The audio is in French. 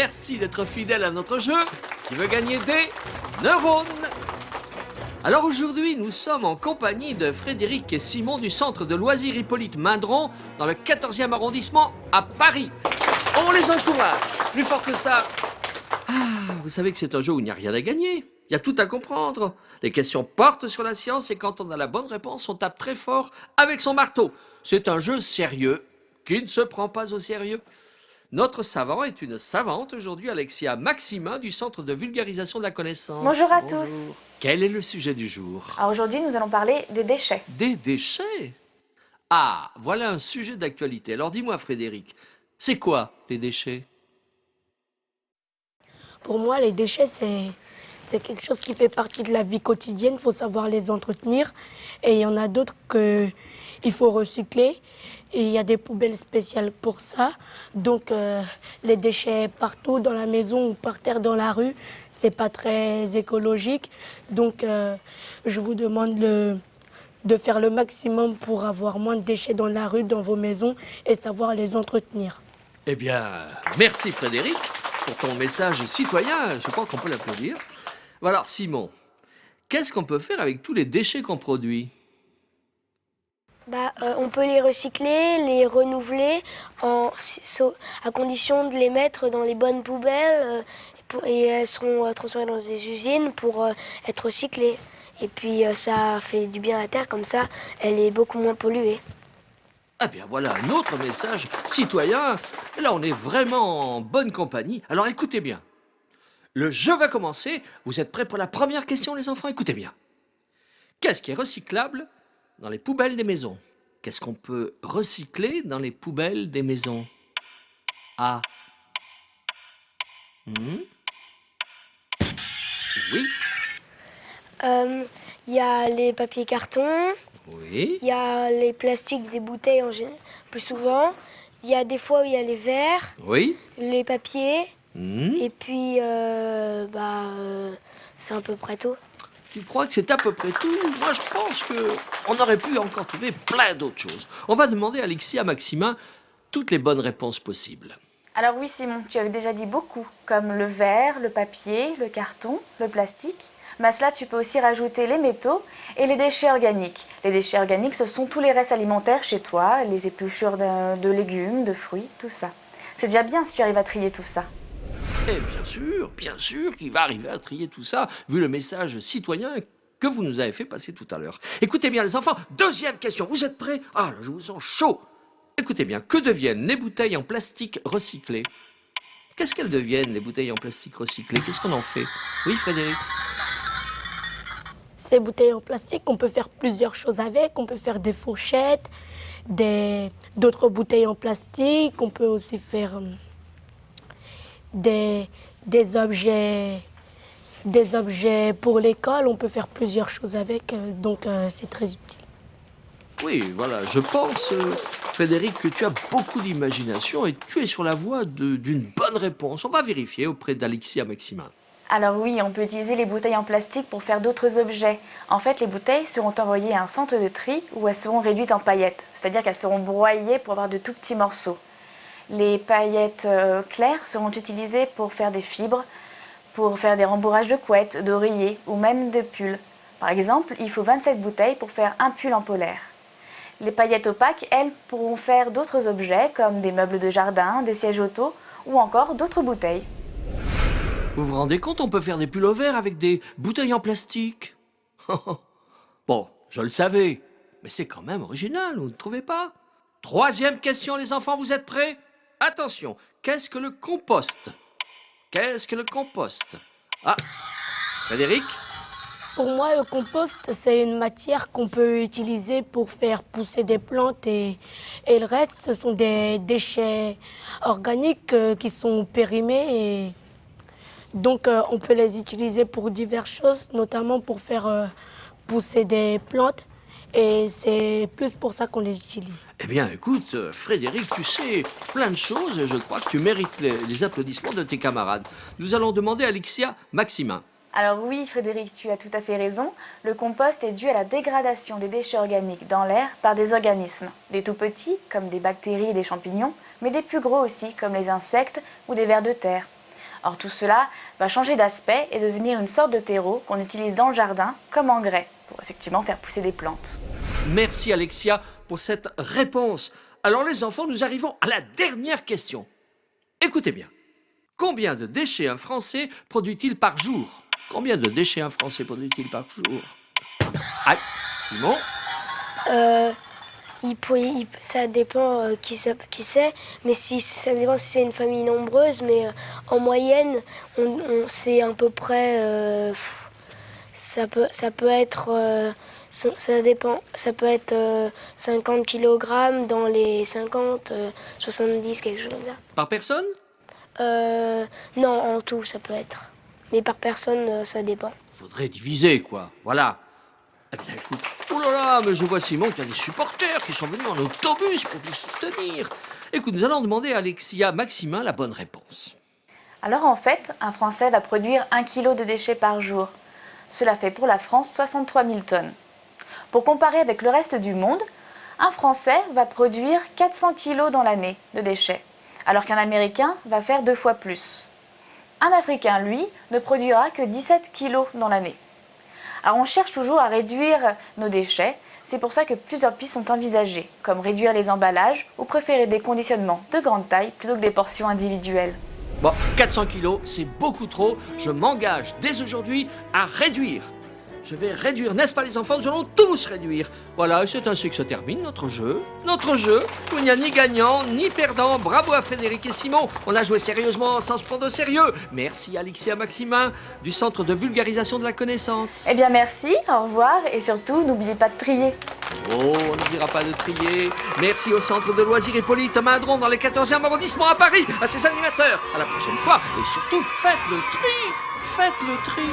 merci d'être fidèle à notre jeu qui veut gagner des neurones. Alors aujourd'hui, nous sommes en compagnie de Frédéric et Simon du centre de loisirs Hippolyte Mindron dans le 14e arrondissement à Paris. On les encourage. Plus fort que ça. Vous savez que c'est un jeu où il n'y a rien à gagner. Il y a tout à comprendre. Les questions portent sur la science et quand on a la bonne réponse, on tape très fort avec son marteau. C'est un jeu sérieux qui ne se prend pas au sérieux. Notre savant est une savante aujourd'hui, Alexia Maximin du Centre de vulgarisation de la connaissance. Bonjour à tous. Quel est le sujet du jour? Alors aujourd'hui, nous allons parler des déchets. Des déchets? Ah, voilà un sujet d'actualité. Alors dis-moi, Frédéric, c'est quoi les déchets? Pour moi, les déchets, c'est quelque chose qui fait partie de la vie quotidienne. Il faut savoir les entretenir. Et il y en a d'autres qu'il faut recycler. Et il y a des poubelles spéciales pour ça. Donc, les déchets partout dans la maison ou par terre dans la rue, c'est pas très écologique. Donc, je vous demande de faire le maximum pour avoir moins de déchets dans la rue, dans vos maisons et savoir les entretenir. Eh bien, merci Frédéric pour ton message citoyen. Je crois qu'on peut l'applaudir. Voilà, Simon, qu'est-ce qu'on peut faire avec tous les déchets qu'on produit? On peut les recycler, les renouveler, à condition de les mettre dans les bonnes poubelles et elles seront transférées dans des usines pour être recyclées. Et puis ça fait du bien à la terre, comme ça elle est beaucoup moins polluée. Eh bien, voilà un autre message citoyen. Là, on est vraiment en bonne compagnie. Alors écoutez bien. Le jeu va commencer. Vous êtes prêts pour la première question, les enfants? Écoutez bien. Qu'est-ce qui est recyclable dans les poubelles des maisons? Qu'est-ce qu'on peut recycler dans les poubelles des maisons? A. Oui. Il y a les papiers cartons, Oui. il y a les plastiques des bouteilles plus souvent, il y a des fois où il y a les verres, Oui. les papiers, et puis c'est à peu près tout. Tu crois que c'est à peu près tout? Moi, je pense qu'on aurait pu encore trouver plein d'autres choses. On va demander à Alexia Maximin toutes les bonnes réponses possibles. Alors oui Simon, tu avais déjà dit beaucoup, comme le verre, le papier, le carton, le plastique. Mais à cela, tu peux aussi rajouter les métaux et les déchets organiques. Les déchets organiques, ce sont tous les restes alimentaires chez toi, les épluchures de légumes, de fruits, tout ça. C'est déjà bien si tu arrives à trier tout ça. Et bien sûr qu'il va arriver à trier tout ça, vu le message citoyen que vous nous avez fait passer tout à l'heure. Écoutez bien les enfants, deuxième question, vous êtes prêts? Ah là, je vous sens chaud. Écoutez bien, que deviennent les bouteilles en plastique recyclées? Qu'est-ce qu'elles deviennent, les bouteilles en plastique recyclées? Qu'est-ce qu'on en fait? Oui, Frédéric? Ces bouteilles en plastique, on peut faire plusieurs choses avec. On peut faire des fourchettes, d'autres bouteilles en plastique. On peut aussi faire des objets pour l'école. On peut faire plusieurs choses avec, donc c'est très utile. Oui, voilà, je pense, Frédéric, que tu as beaucoup d'imagination et tu es sur la voie d'une bonne réponse. On va vérifier auprès d'Alexia Maximin. Alors oui, on peut utiliser les bouteilles en plastique pour faire d'autres objets. En fait, les bouteilles seront envoyées à un centre de tri où elles seront réduites en paillettes. C'est-à-dire qu'elles seront broyées pour avoir de tout petits morceaux. Les paillettes claires seront utilisées pour faire des fibres, pour faire des rembourrages de couettes, d'oreillers ou même de pulls. Par exemple, il faut 27 bouteilles pour faire un pull en polaire. Les paillettes opaques, elles, pourront faire d'autres objets comme des meubles de jardin, des sièges auto ou encore d'autres bouteilles. Vous vous rendez compte, on peut faire des pulls verts avec des bouteilles en plastique? Bon, je le savais, mais c'est quand même original, vous ne trouvez pas? Troisième question, les enfants, vous êtes prêts? Attention, qu'est-ce que le compost? Qu'est-ce que le compost? Ah, Frédéric? Pour moi, le compost, c'est une matière qu'on peut utiliser pour faire pousser des plantes et le reste, ce sont des déchets organiques qui sont périmés et donc on peut les utiliser pour diverses choses, notamment pour faire pousser des plantes et c'est plus pour ça qu'on les utilise. Eh bien, écoute, Frédéric, tu sais plein de choses et je crois que tu mérites les applaudissements de tes camarades. Nous allons demander à Alexia Maximin. Alors oui, Frédéric, tu as tout à fait raison. Le compost est dû à la dégradation des déchets organiques dans l'air par des organismes. Des tout petits, comme des bactéries et des champignons, mais des plus gros aussi, comme les insectes ou des vers de terre. Or tout cela va changer d'aspect et devenir une sorte de terreau qu'on utilise dans le jardin comme engrais pour effectivement faire pousser des plantes. Merci Alexia pour cette réponse. Alors les enfants, nous arrivons à la dernière question. Écoutez bien. Combien de déchets un Français produit-il par jour? Combien de déchets un Français produit-il par jour? Ah, Simon? Ça dépend qui c'est, mais ça dépend si c'est une famille nombreuse, mais en moyenne, c'est à peu près, ça peut être, ça dépend, ça peut être 50 kg dans les 50, 70, quelque chose comme ça. Par personne? Non, en tout, ça peut être. Mais par personne, ça dépend. Faudrait diviser, quoi. Voilà. Eh bien, écoute. Oh là là, mais je vois, Simon, que tu as des supporters qui sont venus en autobus pour vous soutenir. Écoute, nous allons demander à Alexia Maximin la bonne réponse. Alors en fait, un Français va produire 1 kg de déchets par jour. Cela fait pour la France 63 000 tonnes. Pour comparer avec le reste du monde, un Français va produire 400 kg dans l'année de déchets, alors qu'un Américain va faire 2 fois plus. Un Africain, lui, ne produira que 17 kg dans l'année. Alors on cherche toujours à réduire nos déchets, c'est pour ça que plusieurs pistes sont envisagées, comme réduire les emballages ou préférer des conditionnements de grande taille plutôt que des portions individuelles. Bon, 400 kilos, c'est beaucoup trop. Je m'engage dès aujourd'hui à réduire. Je vais réduire, n'est-ce pas les enfants? Nous allons tous réduire. Voilà, et c'est ainsi que se termine notre jeu. Notre jeu, où il n'y a ni gagnant, ni perdant. Bravo à Frédéric et Simon. On a joué sérieusement sans se prendre au sérieux. Merci Alexia Maximin, du Centre de vulgarisation de la connaissance. Eh bien merci, au revoir et surtout n'oubliez pas de trier. Oh, on ne dira pas de trier. Merci au Centre de loisirs Hippolyte Maindron dans le 14e arrondissement à Paris, à ses animateurs. À la prochaine fois. Et surtout, faites le tri. Faites le tri.